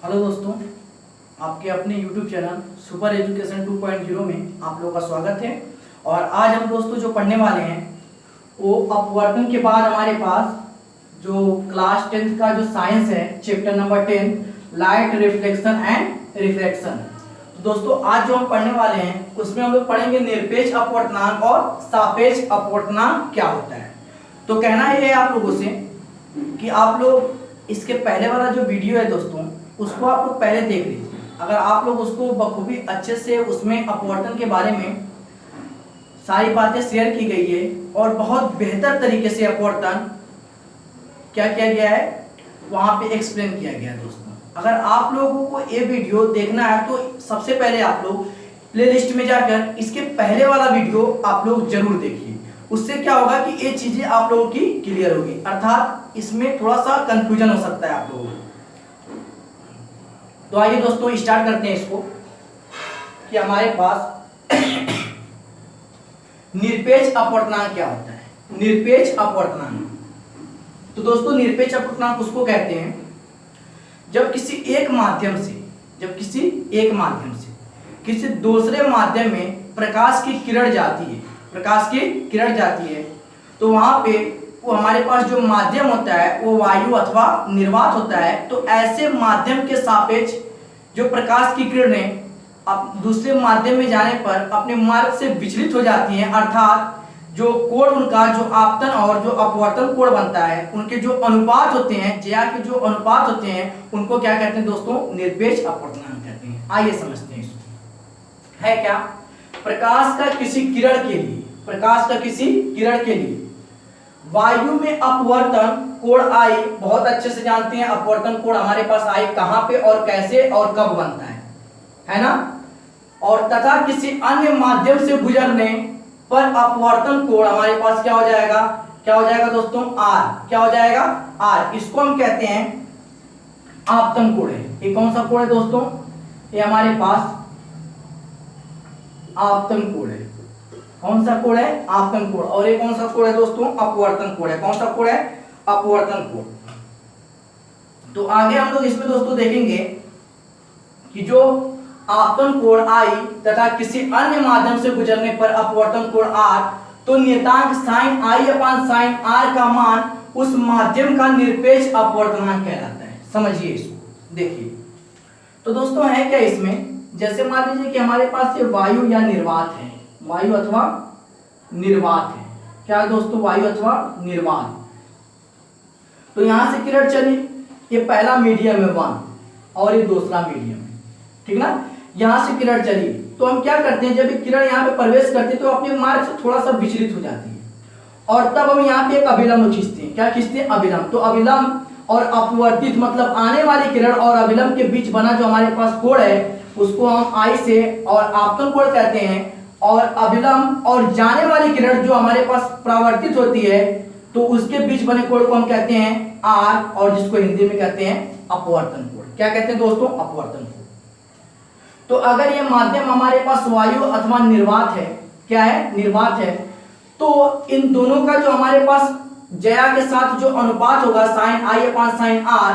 Hello दोस्तों, आपके अपने YouTube चैनल सुपर एजुकेशन 2.0 में आप लोगों का स्वागत है। और आज हम दोस्तों जो पढ़ने वाले हैं वो अपवर्तन के बाद हमारे पास जो क्लास 10th का जो साइंस है chapter number 10 light reflection and refraction. तो दोस्तों आज जो हम पढ़ने वाले हैं उसमें हम लोग पढ़ेंगे निरपेक्ष अपवर्तनांक और सापेक्ष अपवर्तनांक क्या होता है। तो कहना यह है आप लोगों से कि आप लोग इसके पहले वाला जो वीडियो है दोस्तों उसको आप लोग पहले देख लीजिए। अगर आप लोग उसको बखूबी अच्छे से उसमें अपवर्तन के बारे में सारी बातें शेयर की गई है और बहुत बेहतर तरीके से अपवर्तन क्या किया गया है वहाँ पे एक्सप्लेन किया गया है दोस्तों। अगर आप लोगों को ये वीडियो देखना है तो सबसे पहले आप लोग प्लेलिस्ट में जाकर इसके पहले वाला वीडियो आप लोग जरूर देखिए। उससे क्या होगा कि ये चीजें आप लोगों की क्लियर होगी, अर्थात इसमें थोड़ा सा कंफ्यूजन हो सकता है आप लोगों को। तो आइए दोस्तों स्टार्ट करते हैं इसको कि हमारे पास निरपेक्ष अपवर्तनांक क्या होता है। निरपेक्ष अपवर्तनांक, तो दोस्तों निरपेक्ष अपवर्तनांक उसको कहते हैं जब किसी एक माध्यम से किसी दूसरे माध्यम में प्रकाश की किरण जाती है तो वहां पे वो हमारे पास जो माध्यम होता है वो वायु अथवा निर्वात होता है। तो ऐसे माध्यम के सापेक्ष जो प्रकाश की किरणें अब दूसरे माध्यम में जाने पर अपने मार्ग से विचलित हो जाती हैं, अर्थात जो कोण उनका जो आपतन और जो अपवर्तन कोण बनता है उनके जो अनुपात होते हैं, ज्या के जो अनुपात होते हैं उनको क्या कहते हैं दोस्तों, निरपेक्ष अपवर्तनांक कहते हैं। आइए समझते हैं इसको। है क्या, प्रकाश का किसी किरण के लिए वायु में अपवर्तन कोण आई, बहुत अच्छे से जानते हैं अपवर्तन कोण हमारे पास आई कहां पे और कैसे और कब बनता है ना। और तथा किसी अन्य माध्यम से गुजरने पर अपवर्तन कोण हमारे पास क्या हो जाएगा दोस्तों, आर। क्या हो जाएगा, आर। इसको हम कहते हैं आपतन कोण है। ये कौन सा कोण है दोस्तों, ये हमारे पास आपतन कोण है। कौन सा कोण है, आपतन कोण। और ये कौन सा कोण है दोस्तों, अपवर्तन कोण है। कौन सा कोण है, अपवर्तन कोण। तो आगे हम लोग इसमें दोस्तों देखेंगे कि जो आपतन कोण आई तथा किसी अन्य माध्यम से गुजरने पर अपवर्तन कोण आर, तो नियतांक sin i upon sin r का मान उस माध्यम का निरपेक्ष अपवर्तनांक कहलाता है। समझिए इसको, देखिए। तो दोस्तों है क्या इसमें, जैसे मान लीजिए कि हमारे पास ये वायु या निर्वात है, वायु अथवा निर्वात है। क्या है दोस्तों, वायु अथवा निर्वात। तो यहां से किरण चली, ये पहला मीडियम है 1 और ये दूसरा मीडियम है, ठीक ना। यहां से किरण चली तो हम क्या करते हैं, जब किरण यहाँ पे प्रवेश करती है तो अपने मार्ग से थोड़ा सा विचलित हो जाती है और तब हम यहाँ पे एक अभिलंब खींचते हैं। क्या खींचते हैं, अभिलंब। तो अभिलंब और अपवर्तित मतलब आने वाली किरण और अभिलंब के बीच बना जो हमारे पास कोण है उसको हम आई से और आपतन कोण कहते हैं। और अभिलंब और जाने वाली किरण जो हमारे पास परावर्तित होती है तो उसके बीच बने कोण को हम कहते हैं आर, और जिसको हिंदी में कहते हैं अपवर्तन कोण। क्या कहते हैं दोस्तों, अपवर्तन कोण। तो अगर ये माध्यम हमारे पास वायु अथवा निर्वात है, क्या है, निर्वात है, तो इन दोनों का जो हमारे पास ज्या के साथ जो अनुपात होगा sin i upon sin r,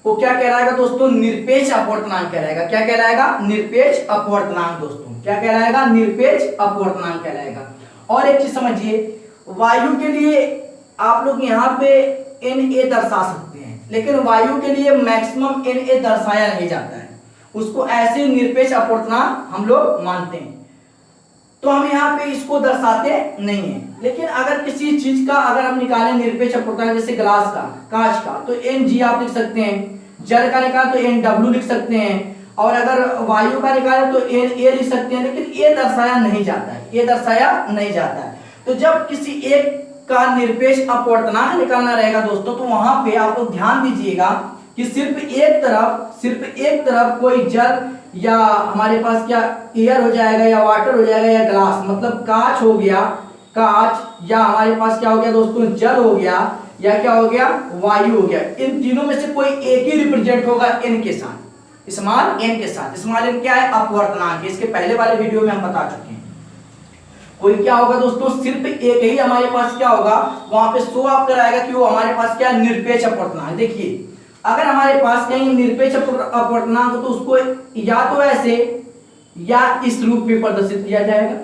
वो क्या कहलाएगा दोस्तों, निरपेक्ष अपवर्तनांक कहलाएगा। क्या कहलाएगा, निरपेक्ष अपवर्तनांक दोस्तों। क्या कहलाएगा, निरपेक्ष अपवर्तनांक कहलाएगा। और एक चीज समझिए, वायु के लिए आप लोग यहाँ पे Na दर्शा सकते हैं, लेकिन वायु के लिए मैक्सिमम Na दर्शाया नहीं जाता है, उसको ऐसे निरपेक्ष अपवर्तनांक हम लोग मानते हैं। तो हम यहाँ पे इसको दर्शाते नहीं है। लेकिन अगर किसी चीज का अगर हम निकालें निरपेक्ष अपवर्तनांक, जैसे ग्लास का, कांच का, तो Ng आप लिख सकते हैं। जल का निकालें तो Nw लिख सकते हैं। और अगर वायु का निकालें तो Na लिख सकते हैं। लेकिन ये दर्शाया नहीं जाता है, तो जब किसी एक का निरपेक्ष अपवर्तनांक निकालना रहेगा दोस्तों, तो वहां पे आप लोग ध्यान दीजिएगा कि सिर्फ एक तरफ कोई जल या हमारे पास क्या एयर हो जाएगा या वाटर हो जाएगा या ग्लास, मतलब कांच हो गया, कांच, या हमारे पास क्या हो गया दोस्तों, जल हो गया, या क्या हो गया, वायु हो गया। इन तीनों में से कोई एक ही रिप्रेजेंट होगा n के साथ, स्मॉल n के साथ। स्मॉल n क्या है, अपवर्तनांक। इसके पहले वाले वीडियो में हम बता चुके हैं। कोई क्या होगा दोस्तों, सिर्फ एक ही हमारे पास क्या होगा, वहां पे शो ऑफ कराएगा कि वो हमारे पास क्या निरपेक्ष अपवर्तनांक। देखिए अगर हमारे पास कहीं निरपेक्ष अपवर्तनांक हो तो उसको या तो ऐसे या इस रूप में प्रदर्शित किया जाएगा,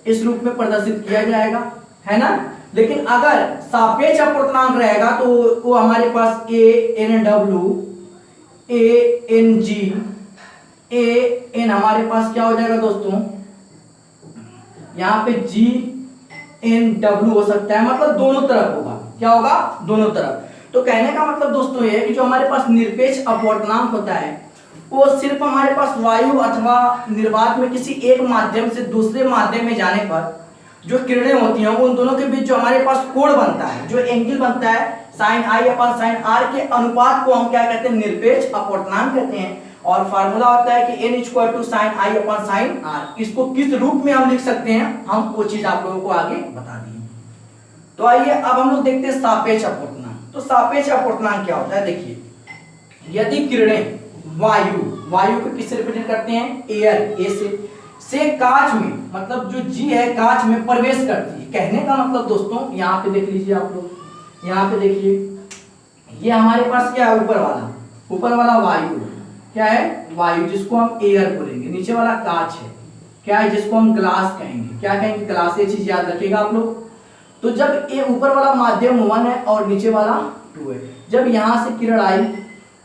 इस रूप में प्रदर्शित किया जाएगा, है ना। लेकिन अगर सापेक्ष अपवर्तनांक रहेगा तो वो हमारे पास A N W A N G A N हमारे पास क्या हो जाएगा दोस्तों, यहाँ पे जी एन डब्ल्यू हो सकता है, मतलब दोनों तरफ होगा। क्या होगा, दोनों तरफ। तो कहने का मतलब दोस्तों ये है कि जो हमारे पास निरपेक्ष अपवर्तनांक होता है वो सिर्फ हमारे पास वायु अथवा निर्वात में किसी एक माध्यम से दूसरे माध्यम में जाने पर जो किरणें होती हैं उन दोनों के बीच जो हमारे पास कोण बनता है, जो एंगल बनता है sine I upon sine R के अनुपात को हम क्या कहते हैं, निरपेक्ष अपवर्तनांक कहते हैं। और फार्मूला होता है कि n equal to sine I upon sine R. इसको किस रूप में हम लिख सकते हैं, हम वो चीज आप लोगों को आगे बता दिए। तो आइए अब हम लोग देखते हैं सापेक्ष अपवर्तनांक। तो सापेक्ष अपवर्तनांक क्या होता है, देखिए यदि किरणें वायु को किससे रिप्रेजेंट करते हैं, एयर, ए से कांच में, मतलब जो जी है कांच में प्रवेश करती है। कहने का मतलब दोस्तों यहाँ पे देख लीजिए आप लोग, यहाँ पे देखिए ये हमारे पास क्या है, ऊपर वाला वायु क्या है, वायु जिसको हम एयर बोलेंगे, नीचे वाला कांच है क्या है, जिसको हम ग्लास कहेंगे। क्या कहेंगे, ग्लास। ये चीज याद रखिएगा आप लोग। तो जब ये ऊपर वाला माध्यम 1 है और नीचे वाला 2 है, जब यहाँ से किरण आई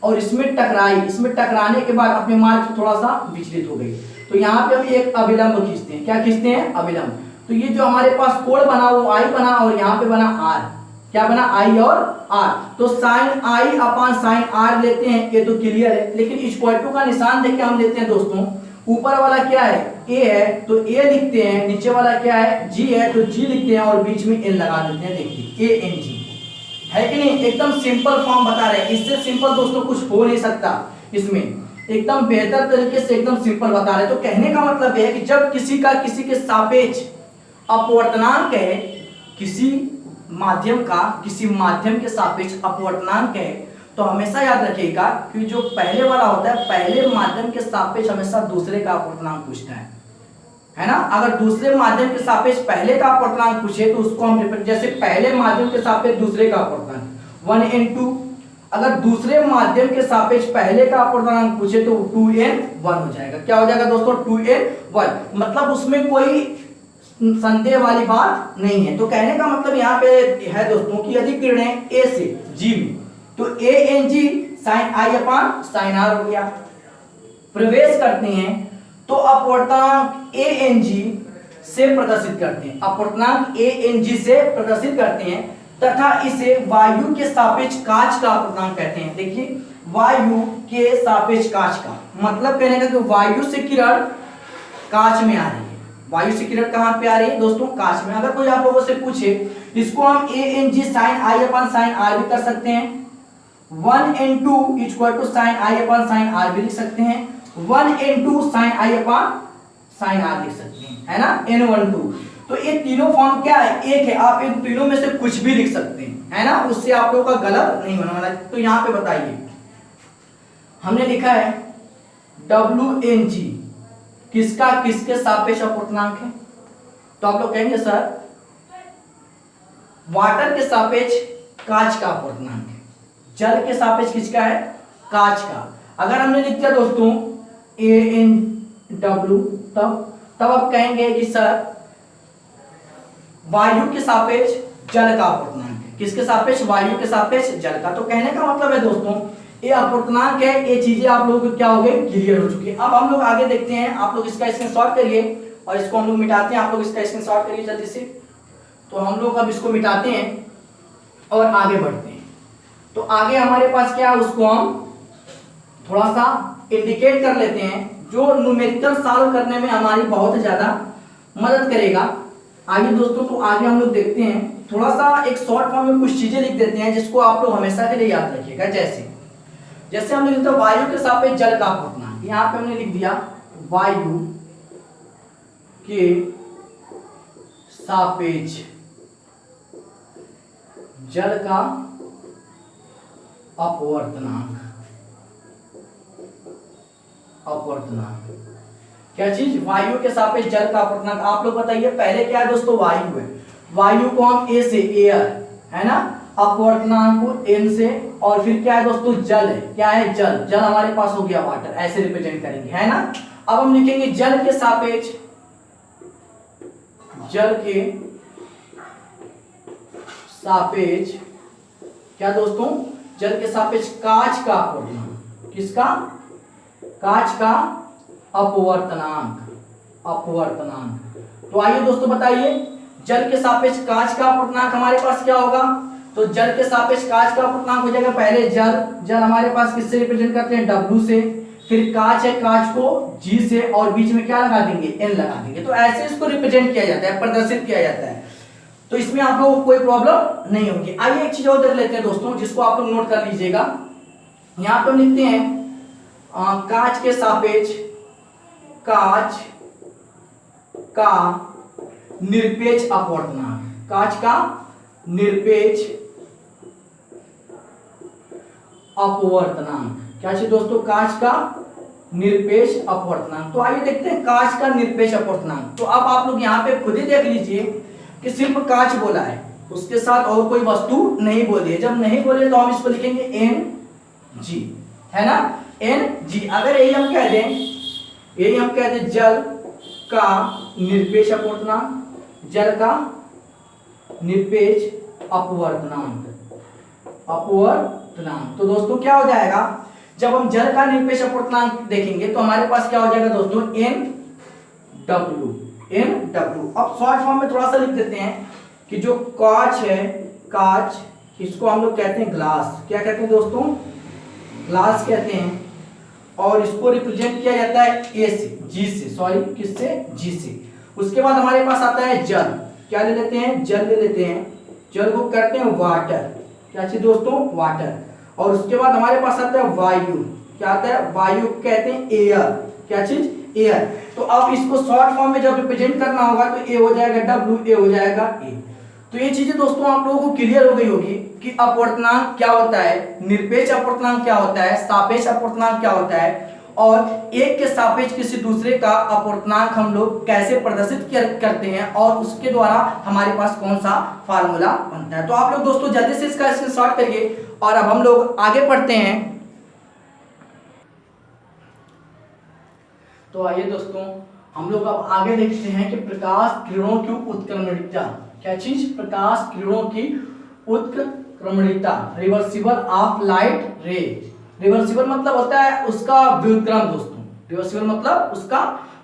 और इसमें टकराई, इसमें टकराने के बाद अपने मार्ग से थोड़ा सा विचलित हो गई, तो यहाँ पे हम एक अभिलंब खींचते हैं। क्या खींचते हैं, अभिलंब। तो ये जो हमारे पास कोण बना वो आई बना और यहाँ पे बना आर। क्या बना, आई और आर। तो sine I upon sine R लेते हैं, ये तो क्लियर है। लेकिन इक्वल टू का निशान देख के हम लेते हैं दोस्तों, ऊपर वाला क्या है, ए है तो ए लिखते हैं, नीचे वाला क्या है, जी है तो जी लिखते हैं और बीच में एन लगा देते हैं। देखिए ए एन जी है कि नहीं, एकदम सिंपल फॉर्म बता रहे हैं। इससे सिंपल दोस्तों कुछ हो नहीं सकता, इसमें एकदम बेहतर तरीके से एकदम सिंपल बता रहे हैं। तो कहने का मतलब है कि जब किसी के सापेक्ष अपवर्तनांक है, किसी माध्यम के सापेक्ष अपवर्तनांक है, तो हमेशा याद रखिएगा कि जो पहले वाला होता है, पहले माध्यम के सापेक्ष हमेशा दूसरे का अपवर्तनांक पूछता है ना। अगर दूसरे माध्यम के सापेक्ष पहले का अपवर्तनांक पूछे तो उसको हम जैसे पहले माध्यम के सापेक्ष दूसरे का अपवर्तनांक 1n2, अगर दूसरे माध्यम के सापेक्ष पहले का अपवर्तनांक पूछे तो 2n1 हो जाएगा। क्या हो जाएगा दोस्तों, 2n1। मतलब उसमें कोई संदेह वाली बात नहीं है। तो कहने का मतलब यहाँ पे है दोस्तों कि यदि किरणें ए से जी में, तो A N G sine I upon sine R हो गया, प्रवेश करते हैं तो अपवर्तनांक ए एन जी से प्रदर्शित करते हैं, अपवर्तनांक ए एन जी से प्रदर्शित करते हैं तथा इसे वायु के सापेक्ष कांच का अपवर्तनांक कहते हैं। देखिए वायु के सापेक्ष कांच का मतलब कहने का कि वायु से किरण कांच में आ रही है। वायु से किरण कहां पे आ रही है दोस्तों, कांच में। अगर कोई आप लोगों से पूछे, इसको हम A N G sine I upon sine R भी कर सकते हैं, 1n2 equal to sine I upon sine R भी लिख सकते हैं, 1n2 sine I upon sine R लिख सकते हैं, है ना, n12। तो ये तीनों फॉर्म क्या है, एक है। आप इन तीनों में से कुछ भी लिख सकते हैं, है ना, उससे आप लोगों का गलत नहीं बनवाना। तो यहाँ पे बताइए, हमने लिखा है WNG किसके सापेक्ष अपवर्तनांक है, तो आप लोग कहेंगे सर वाटर के सापेक्ष कांच का अपवर्तनांक है, जल के सापेक्ष किसका है, कांच का। अगर हमने लिख दिया दोस्तों ANW, तब आप कहेंगे कि सर वायु के सापेक्ष जल का अपवर्तनांक है। किसके सापेक्ष, वायु के सापेक्ष जल का। तो कहने का मतलब है दोस्तों ये अपवर्तनांक है, ये चीजें आप लोगों को क्या हो गई, क्लियर हो चुकी है। अब हम लोग आगे देखते हैं, आप लोग इसका स्क्रीनशॉट करिए और इसको हम लोग मिटाते हैं। आप लोग इसका स्क्रीनशॉट करिए जल्दी से। तो हम लोग अब इसको मिटाते हैं और आगे बढ़ते हैं। तो आगे हमारे पास क्या है, उसको हम थोड़ा सा इंडिकेट कर लेते हैं, जो न्यूमेरिकल सॉल्व करने में हमारी बहुत ज्यादा मदद करेगा। आगे दोस्तों तो आगे हम लोग देखते हैं, थोड़ा सा एक शॉर्ट फॉर्म में कुछ चीजें लिख देते हैं जिसको आप लोग हमेशा के लिए याद रखिएगा। जैसे हमने लिखा वायु के सापेक्ष जल का अपवर्तनांक, यहाँ पे हमने लिख दिया वायु के सापेक्ष जल का अपवर्तनांक। क्या चीज, वायु के सापेक्ष जल का अपवर्तनांक। आप लोग बताइए पहले क्या है दोस्तों, वायु है, वायु को हम ए से एयर, है ना, अपवर्तनांक को n से, और फिर क्या है दोस्तों जल है, क्या है जल, जल हमारे पास हो गया वाटर, ऐसे रिप्रेजेंट करेंगे है ना। अब हम लिखेंगे जल के सापेक्ष, जल के सापेक्ष क्या दोस्तों, जल के सापेक्ष कांच का अपवर्तनांक, किसका, कांच का अपवर्तनांक, अपवर्तनांक। तो आइए दोस्तों बताइए जल के सापेक्ष कांच का अपवर्तनांक हमारे पास क्या होगा। तो जल के सापेक्ष कांच का अपवर्तनांक हो जाएगा, पहले जल, जल हमारे पास किससे रिप्रेजेंट करते हैं, W से, फिर कांच है, कांच को G से, और बीच में क्या लगा देंगे, N लगा देंगे। तो ऐसे इसको रिप्रेजेंट किया जाता है, प्रदर्शित किया जाता है। तो इसमें आप लोगों को कोई प्रॉब्लम नहीं होगी। आइए एक चीज और देख लेते हैं दोस्तों, जिसको आप लोग नोट कर लीजिएगा। यहाँ पे हम लिखते हैं कांच के सापेक्ष कांच का निरपेक्ष अपवर्तनांक, कांच का निरपेक्ष अपवर्तनांक, क्या चाहिए दोस्तों, कांच का निरपेक्ष अपवर्तनांक। तो आइए देखते हैं कांच का निरपेक्ष अपवर्तनांक। तो अब आप लोग यहाँ पे खुद ही देख लीजिए कि सिर्फ कांच बोला है, उसके साथ और कोई वस्तु नहीं बोली है। जब नहीं बोले तो हम इसको लिखेंगे Ng, है ना, Ng। अगर यही हम कह दें, यही हम कह दें जल का निरपेक्ष अपवर्तनांक, जल का निरपेक्ष अपवर्तनांक, अपवर्तनांक। तो दोस्तों क्या हो जाएगा, जब हम जल का निरपेक्ष अपवर्तनांक देखेंगे तो हमारे पास क्या हो जाएगा दोस्तों, NW, NW। अब शॉर्ट फॉर्म में थोड़ा सा लिख देते हैं कि जो कांच है, कांच, इसको हम लोग कहते हैं ग्लास, क्या कहते हैं दोस्तों, ग्लास कहते हैं। और इसको रिप्रेजेंट किया जाता है A से, G से, सॉरी किससे, G से। उसके बाद हमारे पास आता है जल, क्या ले लेते हैं, जल ले लेते हैं, जल को करते हैं वाटर, क्या चाहिए दोस्तों, वाटर। और उसके बाद हमारे पास आता है वायु, क्या आता है, वायु कहते हैं एयर, क्या चीज, एयर। तो अब इसको शॉर्ट फॉर्म में जब रिप्रेजेंट करना होगा तो ए हो जाएगा W, ए हो जाएगा ए। तो ये चीजें दोस्तों आप लोगों को क्लियर हो गई होगी कि अपवर्तनांक क्या होता है, निरपेक्ष अपवर्तनांक क्या होता है, सापेक्ष अपवर्तनांक क्या होता है, और एक के सापेक्ष किसी दूसरे का अपवर्तनांक हम लोग कैसे प्रदर्शित करते हैं, और उसके द्वारा हमारे पास कौन सा फार्मूला बनता है। तो आप लोग दोस्तों जल्दी से इसका स्क्रीनशॉट करिए, और अब हम लोग आगे पढ़ते हैं। तो आइए दोस्तों हम लोग अब आगे देखते हैं कि प्रकाश किरणों की उत्क्रमणिकता, क्या चीज, प्रकाश किरणों की उत्क्रमणिकता, reversible of light ray. Reversible मतलब होता है उसका व्युत्क्रम दोस्तों, रिवर्सिबल मतलब उसका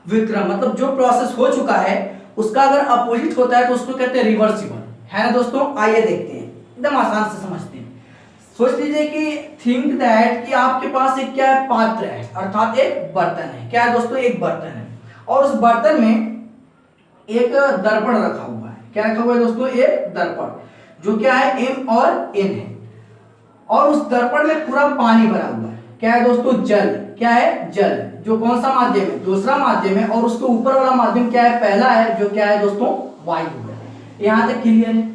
व्युत्क्रम, मतलब जो प्रोसेस हो चुका है उसका अगर अपोजिट होता है तो उसको कहते हैं रिवर्सिबल, है ना दोस्तों। आइए देखते हैं, एकदम आसान से समझते हैं। सोच लीजिए कि थिंक दैट कि आपके पास एक क्या है, पात्र है, अर्थात एक बर्तन है, क्या है दोस्तों, एक बर्तन है, और उस बर्तन में एक दर्पण रखा हुआ है, क्या रखा हुआ है दोस्तों, एक दर्पण, जो क्या है M और N है, और उस दर्पण में पूरा पानी भरा हुआ है, क्या है दोस्तों, जल, क्या है, जल, जो कौन सा माध्यम है, दूसरा माध्यम है, और उसके ऊपर वाला माध्यम क्या है, पहला है, जो क्या है दोस्तों, वायु है। यहां तक क्लियर है।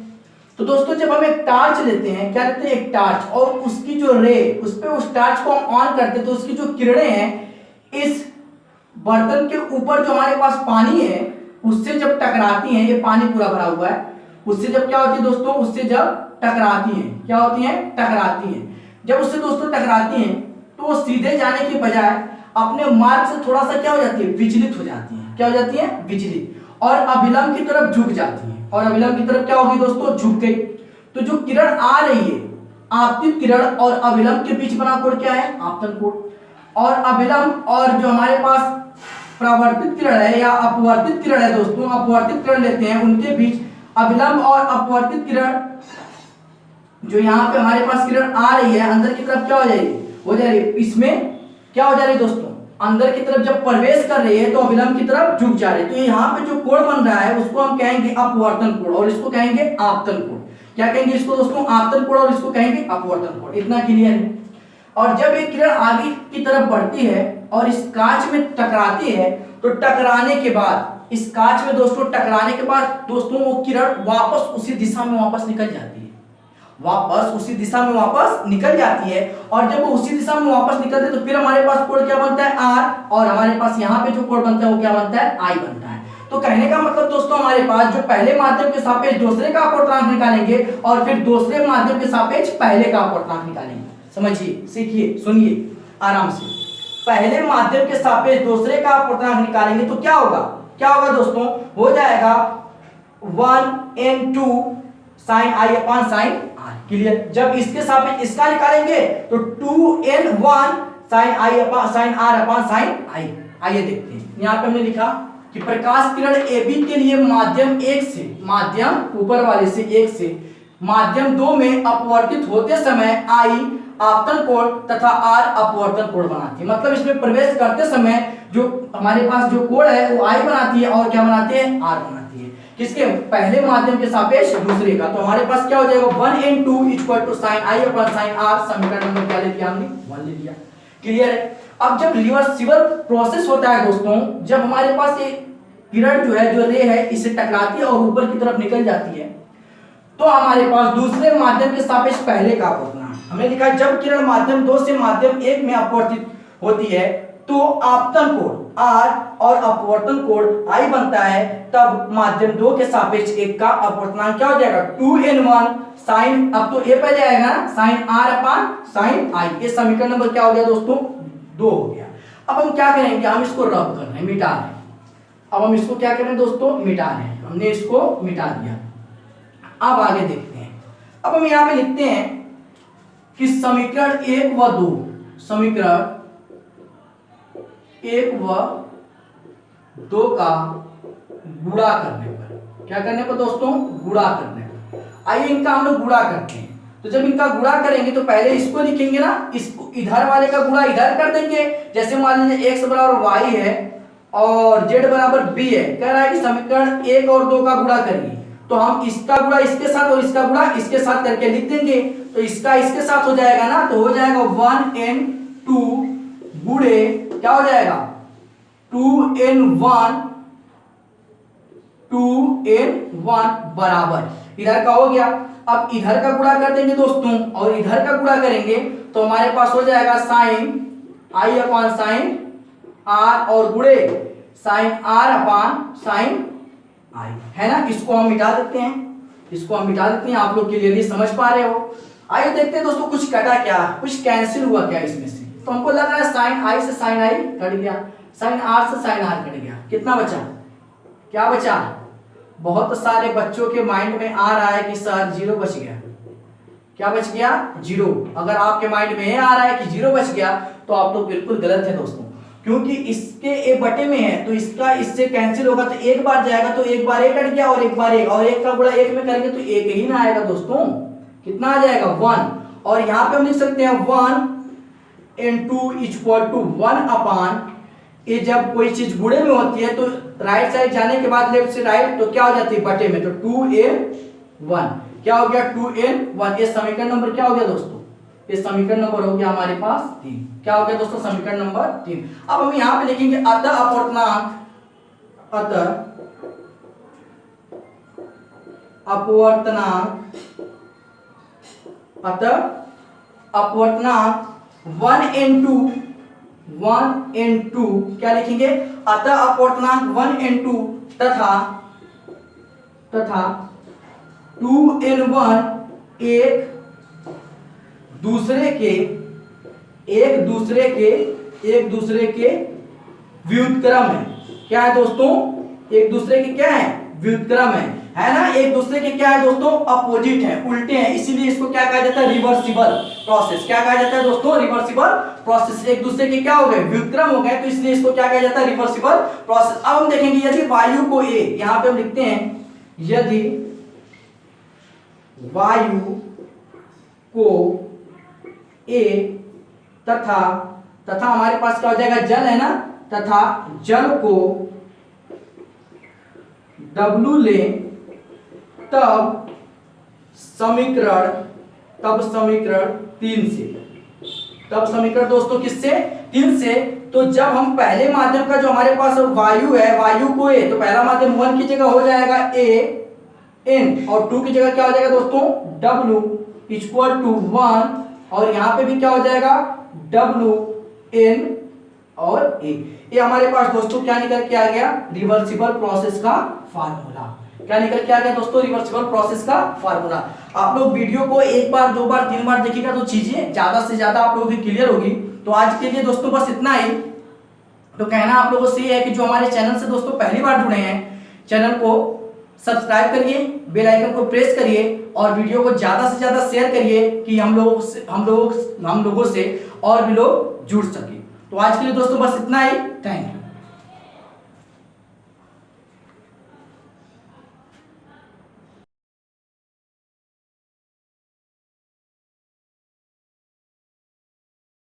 तो दोस्तों जब हम एक टार्च लेते हैं, क्या लेते हैं, एक टार्च, और उसकी जो रे, उस पे उस टार्च को हम ऑन करते हैं तो उसकी जो किरणें हैं इस बर्तन के ऊपर जो हमारे पास पानी है उससे जब टकराती हैं, ये पानी पूरा भरा हुआ है, उससे जब क्या होती है दोस्तों, उससे जब टकराती हैं, क्या होती हैं, टकराती हैं। जब उससे दोस्तों टकराती हैं तो वो सीधे जाने की बजाय अपने मार्ग से थोड़ा सा क्या हो जाती है, विचलित हो जाती है, क्या हो जाती है, विचलित, और अभिलंब की तरफ झुक जाती है, और अभिलंब की तरफ क्या होगी दोस्तों, झुक गई। तो जो किरण आ रही है, आपतित किरण और अभिलंब के बीच बना कोण क्या है, आपतन कोण, और अभिलंब और जो हमारे पास परावर्तित किरण है या अपवर्तित किरण है दोस्तों, अपवर्तित किरण लेते हैं, उनके बीच अभिलंब और अपवर्तित किरण, जो यहाँ पे हमारे पास किरण आ रही है अंदर की तरफ क्या हो जाएगी, हो जा रही है, इसमें क्या हो जा रही है दोस्तों, अंदर की तरफ जब प्रवेश कर रही है तो अभिलंब की तरफ झुक जा रही है। तो यहाँ पे जो कोण बन रहा है उसको हम कहेंगे अपवर्तन कोण, और इसको कहेंगे आपतन कोण। क्या कहेंगे इसको दोस्तों, आपतन कोण, और इसको कहेंगे अपवर्तन कोण। इतना क्लियर है। और जब एक किरण आगे की तरफ बढ़ती है और इस कांच में टकराती है तो टकराने के बाद, इस कांच में दोस्तों टकराने के बाद दोस्तों वो किरण वापस उसी दिशा में वापस निकल जाती है, वापस उसी दिशा में वापस निकल जाती है। और जब वो उसी दिशा में वापस निकलते हैं तो फिर हमारे पास कोण क्या बनता है, R, और हमारे पास यहाँ पे जो कोण बनता है वो क्या बनता है, I बनता है। तो कहने का मतलब दोस्तों हमारे पास जो पहले माध्यम के सापेक्ष दूसरे का अपवर्तनांक निकालेंगे और फिर दूसरे माध्यम के सापेक्ष पहले का अपवर्तनांक निकालेंगे। समझिए, सीखिए, सुनिए आराम से। पहले माध्यम के सापेक्ष दूसरे का अपवर्तनांक निकालेंगे तो क्या होगा, क्या होगा दोस्तों, हो जाएगा 1n2 sin i upon sin r। Clear. जब इसके सापेक्ष इसका निकालेंगे तो 2n1 sin i upon sin r upon sin i। आइए देखते हैं, यहां पे हमने लिखा कि प्रकाश किरण AB के लिए माध्यम 1 से, माध्यम ऊपर वाले से 1 से माध्यम 2 में अपवर्तित होते समय I आपतन कोण तथा R अपवर्तन कोण बनाती है। मतलब इसमें प्रवेश करते समय जो हमारे पास जो कोण है वो I बनाती है और क्या बनाती है, R बनाती है। किसके, पहले माध्यम के सापेक्ष दूसरे का। तो हमारे पास क्या हो जाएगा 1n2 equal to sin I upon sin R। समीकरण नंबर क्या ले लिया हमने, 1 ले लिया। क्लियर है। अब जब रिवर्सिबल प्रोसेस होता है दोस्तों, जब हमारे पास ये किरण जो है, जो रे है, इसे टकराती है और ऊपर की तरफ निकल जाती है, तो हमारे पास दूसरे माध्यम के सापेक्ष पहले का अपवर्तनांक हमने लिखा। जब किरण माध्यम 2 से माध्यम 1 में अपवर्तित होती है तो आपतन कोण R और अपवर्तन कोण I बनता है। तब माध्यम 2 के सापेक्ष 1 का अपवर्तनांक क्या हो जाएगा, 2n1 sin, अब तो a पहले आएगा ना, sin R upon sin I। ये समीकरण नंबर क्या हो गया दोस्तों, 2 हो गया। अब हम क्या करेंगे, हम इसको रब कर रहे हैं, मिटा रहे हैं। अब हम इसको क्या करें दोस्तों, मिटा रहे हैं। हमने इसको मिटा दिया। अब आगे देखते हैं। अब हम यहां पे लिखते हैं कि समीकरण 1 व 2, समीकरण 1 व 2 का गुणा करने पर, क्या करने पर दोस्तों, गुणा करने पर। आइए इनका हम लोग गुणा करते हैं। तो जब इनका गुणा करेंगे तो पहले इसको लिखेंगे ना, इसको इधर वाले का गुणा इधर कर देंगे। जैसे मान लीजिए x बराबर y है और z बराबर b है, कह रहा है कि समीकरण 1 और 2 का गुणा करिए। तो हम इसका गुणा इसके साथ और इसका गुणा इसके साथ करके लिख देंगे। तो इसका इसके साथ हो जाएगा ना, तो हो जाएगा 1n2 गुणे क्या हो जाएगा 2n1 बराबर, इधर का हो गया। अब इधर का गुणा कर देंगे दोस्तों और इधर का गुणा करेंगे तो हमारे पास हो जाएगा sin I upon sin R और गुणे sin R upon sin I, है ना। इसको हम मिटा देते हैं, इसको हम मिटा देते हैं। आप लोग क्लियरली समझ पा रहे हो। आइए देखते हैं दोस्तों कुछ कटा क्या, कुछ कैंसिल हुआ क्या इसमें से। तो हमको लग रहा है sin I से sin I कट गया, sin R से sin R कट गया। कितना बचा, क्या बचा, बहुत सारे बच्चों के माइंड में आ रहा है कि सर 0 बच गया। क्या बच गया, 0। अगर आपके माइंड में आ रहा है कि 0 बच गया तो आप लोग बिल्कुल गलत है दोस्तों, क्योंकि इसके एक बटे में है तो इसका इससे कैंसिल होगा तो एक बार जाएगा, तो एक बार एक कट गया और एक बार एक, और एक का गुणा एक में करेंगे तो एक ही ना आएगा दोस्तों। कितना आ जाएगा, 1। और यहाँ पे हम लिख सकते हैं 1n2 इक्वल टू 1 अपॉन, ये जब कोई चीज गुणे में होती है तो राइट साइड जाने के बाद लेफ्ट से राइट तो क्या हो जाती है, बटे में। तो 2n1 क्या हो गया, 2n1। ये समीकरण नंबर क्या हो गया दोस्तों, ये समीकरण नंबर हो गया हमारे पास 3। क्या हो गया दोस्तों, समीकरण नंबर 3। अब हम यहां पे लिखेंगे अतः अपवर्तनांक, अतः अपवर्तनांक, अतः अपवर्तनांक 1n2 क्या लिखेंगे, अतः अपवर्तनांक 1n2 तथा 2n1 एक दूसरे के व्युत्क्रम है। क्या है दोस्तों, एक दूसरे के क्या है, व्युत्क्रम है ना। एक दूसरे के क्या है दोस्तों, अपोजिट है, उल्टे हैं। इसीलिए इसको क्या कहा जाता है, रिवर्सिबल प्रोसेस। क्या कहा जाता है दोस्तों, रिवर्सिबल प्रोसेस। एक दूसरे के क्या हो गए, व्युत्क्रम हो गए, तो इसलिए इसको क्या कहा जाता है, रिवर्सिबल प्रोसेस। अब हम देखेंगे यदि वायु को A, यहां पे हम लिखते हैं यदि वायु को A तथा हमारे पास क्या हो जाएगा, जल है ना, तथा जल को W ले, तब समीकरण 3 से, तब समीकरण दोस्तों किससे, 3 से। तो जब हम पहले माध्यम का जो हमारे पास वायु है, वायु को A, तो पहला माध्यम 1 की जगह हो जाएगा AN और 2 की जगह क्या हो जाएगा दोस्तों, W इक्वल टू 1, और यहां पे भी क्या हो जाएगा WN और ए। ये हमारे पास दोस्तों क्या निकल के आ गया, रिवर्सिबल प्रोसेस का फार्मूला। क्या निकल के आ गया दोस्तों, रिवर्सिबल प्रोसेस का फार्मूला। आप लोग वीडियो को एक बार, दो बार, तीन बार देखिएगा तो चीजें ज्यादा से ज्यादा आप लोगों की क्लियर होगी। तो आज के लिए दोस्तों बस इतना ही। तो कहना आप लोगों से है कि जो हमारे चैनल से दोस्तों पहली बार जुड़े हैं, चैनल को सब्सक्राइब करिए, बेल आइकन को प्रेस करिए और वीडियो को ज्यादा से ज्यादा शेयर करिए कि हम लोगों से और भी लोग जुड़ सके। तो आज के लिए दोस्तों बस इतना ही। Thank you.